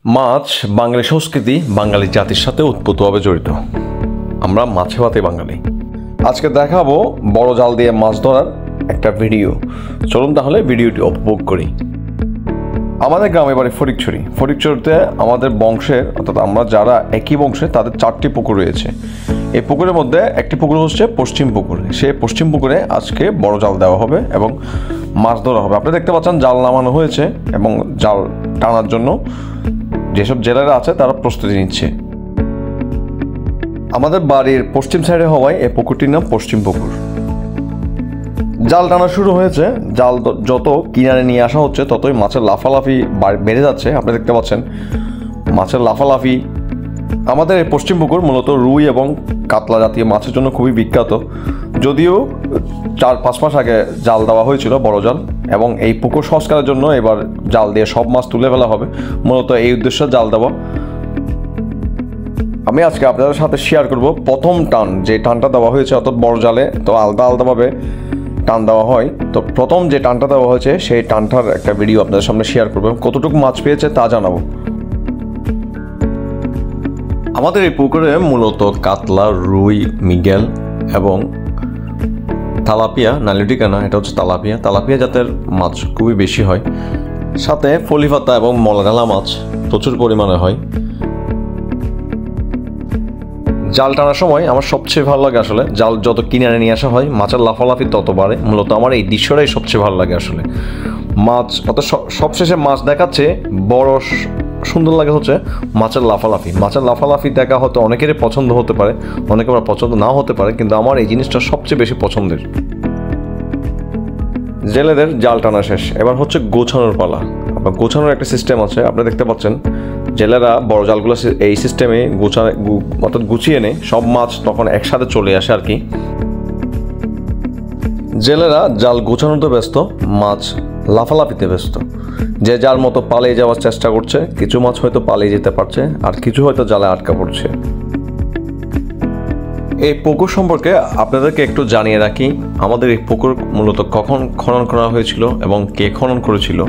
মাছ বাঙালি সংস্কৃতি, বাঙালি জাতির সাথে ওতপ্রোতভাবে জড়িত। আমরা মাছে ভাতে বাঙালি। আজকে দেখাবো বড় জাল দিয়ে মাছ ধরার একটা ভিডিও। চলুন তাহলে ভিডিওটি উপভোগ করি। আমাদের গ্রামে বাড়ি ফটিকছড়িতে আমাদের বংশের, অর্থাৎ আমরা যারা একই বংশে, তাদের 4টি পুকুর রয়েছে। এই পুকুরের মধ্যে একটি পুকুর হচ্ছে পশ্চিম পুকুর। সেই পশ্চিম পুকুরে আজকে বড় জাল দেওয়া হবে এবং মাছ ধরা হবে। আপনি দেখতে পাচ্ছেন জাল নামানো হয়েছে এবং জাল টানার জন্য যেসব জেলেরা আছে তারা প্রস্তুতি নিচ্ছে। আমাদের বাড়ির পশ্চিম সাইডে হওয়ায় এই পুকুরটির নাম পশ্চিম পুকুর। জাল টানা শুরু হয়েছে। জাল যত কিনারে নিয়ে আসা হচ্ছে ততই মাছের লাফালাফি বেড়ে যাচ্ছে। আপনি দেখতে পাচ্ছেন মাছের লাফালাফি। আমাদের এই পশ্চিম পুকুর মূলত রুই এবং কাতলা জাতীয় মাছের জন্য খুবই বিখ্যাত। যদিও 4-5 মাস আগে জাল দেওয়া হয়েছিল, বড় জাল, এবং এই পুকুর সংস্কারের জন্য এবার জাল দিয়ে সব মাছ তুলে ফেলা হবে। মূলত এই উদ্দেশ্যে জাল দেওয়া। আমি আজকে আপনাদের সাথে শেয়ার করব প্রথম টান, যে টানটা দেওয়া হয়েছে, অর্থাৎ বড় জালে তো আলাদা আলাদাভাবে টান দেওয়া হয়। তো প্রথম যে টানটা দেওয়া হয়েছে সেই টানটার একটা ভিডিও আপনাদের সামনে শেয়ার করবো। কতটুকু মাছ পেয়েছে তা জানাবো। আমাদের এই পুকুরে মূলত কাতলা, রুই, মৃগেল এবং তালাপিয়া, নালিটিকানা, এটা হচ্ছে তালাপিয়া জাতের মাছ খুবই বেশি হয়। সাথে ফলিফাতা এবং মলগালা মাছ প্রচুর পরিমাণে হয়। জাল টানার সময় আমার সবচেয়ে ভালো লাগে আসলে জাল যত কিনারে নিয়ে আসা হয় মাছের লাফালাফি তত বাড়ে। মূলত আমার এই দৃশ্যটাই সবচেয়ে ভালো লাগে আসলে। মাছ অত সবশেষে মাছ দেখাচ্ছে বড় সুন্দর লাগে হচ্ছে মাছের লাফালাফি। মাছের লাফালাফি দেখা হয়তো অনেকেরই পছন্দ হতে পারে, অনেকে আবার পছন্দ নাও হতে পারে, কিন্তু আমার এই জিনিসটা সবচেয়ে বেশি পছন্দের। জেলেদের জাল টানা শেষ, এবার হচ্ছে গোছানোর পালা। আবার গোছানোর একটা সিস্টেম আছে, আপনি দেখতে পাচ্ছেন জেলেরা বড় জালগুলো এই সিস্টেমে অর্থাৎ গুছিয়ে নেয়। সব মাছ তখন একসাথে চলে আসে আর কি। জেলেরা জাল গোছানোতে ব্যস্ত, মাছ লাফালাফিতে ব্যস্ত। যে যার মতো পালিয়ে যাওয়ার চেষ্টা করছে। কিছু মাছ হয়তো পালিয়ে যেতে পারছে, আর কিছু হয়তো জালে আটকা পড়ছে। এই পুকুর সম্পর্কে আপনাদেরকে একটু জানিয়ে রাখি। আমাদের এই পুকুর মূলত কখন খনন করা হয়েছিল এবং কে খনন করেছিল।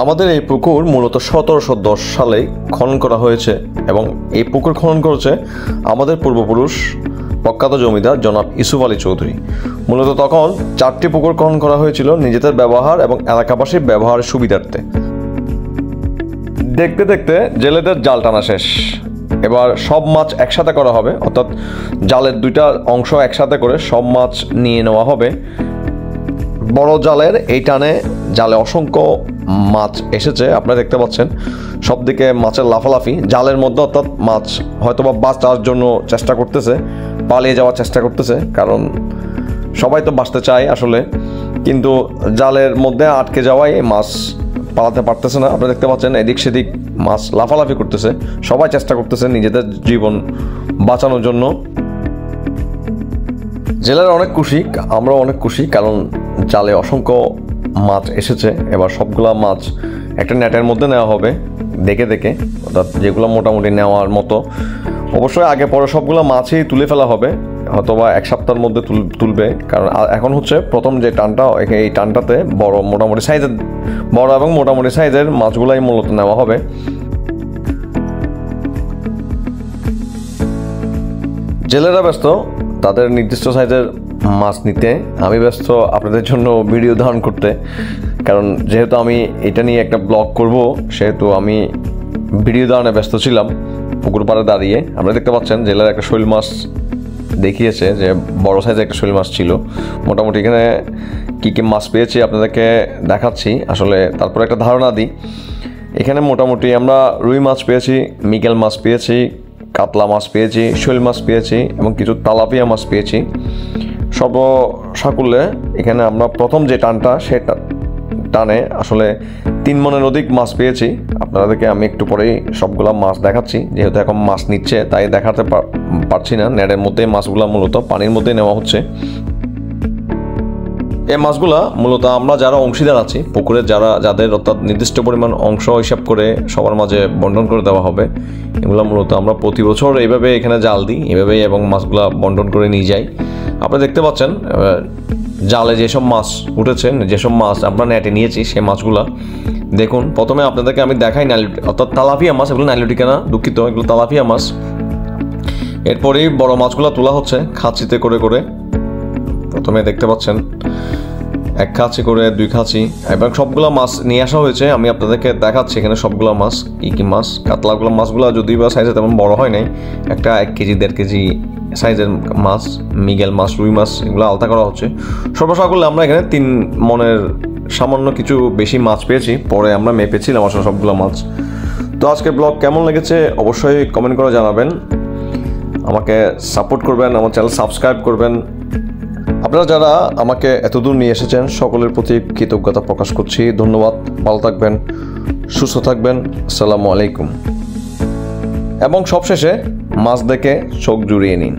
আমাদের এই পুকুর মূলত 1710 সালে খনন করা হয়েছে এবং এই পুকুর খনন করেছে আমাদের পূর্বপুরুষ প্রখ্যাত জমিদার জনাব ইউসুফ আলী চৌধুরী। মূলত তখন 4টি পুকুর খনন করা হয়েছিল নিজেদের ব্যবহার এবং এলাকাবাসীর ব্যবহারের সুবিধার্থে। দেখতে দেখতে জেলেদের জাল টানা শেষ। এবার সব মাছ একসাথে করা হবে, অর্থাৎ জালের 2টা অংশ একসাথে করে সব মাছ নিয়ে নেওয়া হবে। বড় জালের এই টানে জালে অসংখ্য মাছ এসেছে, আপনারা দেখতে পাচ্ছেন। সব দিকে মাছের লাফালাফি জালের মধ্যে, অর্থাৎ মাছ হয়তোবা বাঁচার জন্য চেষ্টা করতেছে, পালিয়ে যাওয়ার চেষ্টা করতেছে, কারণ সবাই তো বাঁচতে চায় আসলে, কিন্তু জালের মধ্যে আটকে যাওয়ায় মাছ পালাতে পারতেছে না। আপনারা দেখতে পাচ্ছেন এদিক সেদিক মাছ লাফালাফি করতেছে। সবাই চেষ্টা করতেছে নিজেদের জীবন বাঁচানোর জন্য। জেলেরা অনেক খুশি, আমরাও অনেক খুশি, কারণ জালে অসংখ্য মাছ এসেছে। এবার সবগুলা মাছ একটা নেটের মধ্যে নেওয়া হবে দেখে দেখে, অর্থাৎ যেগুলো মোটামুটি নেওয়ার মতো। অবশ্যই আগে পরে সবগুলো মাছই তুলে ফেলা হবে, হয়তোবা 1 সপ্তাহের মধ্যে তুলবে, কারণ এখন হচ্ছে প্রথম যে টানটা, এই টানটাতে বড় এবং মোটামুটি সাইজের মাছগুলাই মূলত নেওয়া হবে। জেলেরা ব্যস্ত তাদের নির্দিষ্ট সাইজের মাছ নিতে, আমি ব্যস্ত আপনাদের জন্য ভিডিও ধারণ করতে। কারণ যেহেতু আমি এটা নিয়ে একটা ব্লগ করব, সেহেতু আমি ভিডিও ধারণে ব্যস্ত ছিলাম পুকুর পাড়ে দাঁড়িয়ে। আপনারা দেখতে পাচ্ছেন জেলের একটা শৈল মাছ দেখিয়েছে, যে বড় সাইজের একটা শৈল মাছ ছিল। মোটামুটি এখানে কী কী মাছ পেয়েছি আপনাদেরকে দেখাচ্ছি আসলে, তারপরে একটা ধারণা দিই। এখানে মোটামুটি আমরা রুই মাছ পেয়েছি, মৃগেল মাছ পেয়েছি, কাতলা মাছ পেয়েছি, শৈল মাছ পেয়েছি এবং কিছু তালাপিয়া মাছ পেয়েছি। সর্বসাকুল্যে এখানে আমরা প্রথম যে টানটা, সেটা টানে আসলে 3 মনের অধিক মাছ পেয়েছি। আপনাদেরকে আমি একটু পরেই সবগুলা মাছ দেখাচ্ছি, যেহেতু এখন মাছ নিচ্ছে তাই দেখাতে পারছি না। নেটের মধ্যে মাছগুলা মূলত পানির মধ্যেই নেওয়া হচ্ছে। এই মাছগুলা মূলত আমরা যারা অংশীদার আছি পুকুরের, যাদের অর্থাৎ নির্দিষ্ট পরিমাণ অংশ হিসাব করে সবার মাঝে বন্টন করে দেওয়া হবে। এগুলো মূলত আমরা প্রতি বছর এইভাবে এখানে জাল দিই, এভাবেই, এবং মাছগুলা বন্টন করে নিয়ে যাই। আপনারা দেখতে পাচ্ছেন জালে যেসব মাছ উঠেছে, যেসব মাছ আমরা নেটে নিয়েছি সেই মাছগুলো দেখুন। প্রথমে আপনাদেরকে আমি দেখাই অর্থাৎ তালাপিয়া মাছ, এগুলো নাইলুটিকা না, দুঃখিত, এগুলো তালাপিয়া মাছ। এরপরেই বড় মাছগুলো তোলা হচ্ছে খাঁচিতে করে করে। প্রথমে দেখতে পাচ্ছেন এক খাঁচি করে, দুই খাঁচি, এবং সবগুলো মাছ নিয়ে আসা হয়েছে। আমি আপনাদেরকে দেখাচ্ছি এখানে সবগুলো মাছ কী মাছ। কাতলাগুলো মাছগুলো যদিও বা সাইজে তেমন বড় হয় নাই, একটা 1 কেজি 1.5 কেজি সাইজের মাছ, মিগেল মাছ, রুই মাছ, এগুলো আলতা করা হচ্ছে। সর্বশেষ করলে আমরা এখানে 3 মনের সামান্য কিছু বেশি মাছ পেয়েছি, পরে আমরা মেপেছিলাম আসলে সবগুলো মাছ। তো আজকের ব্লগ কেমন লেগেছে অবশ্যই কমেন্ট করে জানাবেন, আমাকে সাপোর্ট করবেন, আমার চ্যানেল সাবস্ক্রাইব করবেন। আপনারা যারা আমাকে এতদূর নিয়ে এসেছেন সকলের প্রতি কৃতজ্ঞতা প্রকাশ করছি। ধন্যবাদ, ভালো থাকবেন, সুস্থ থাকবেন, আসসালামু আলাইকুম। এবং সবশেষে মাছ দেখে চোখ জুড়িয়ে নিন।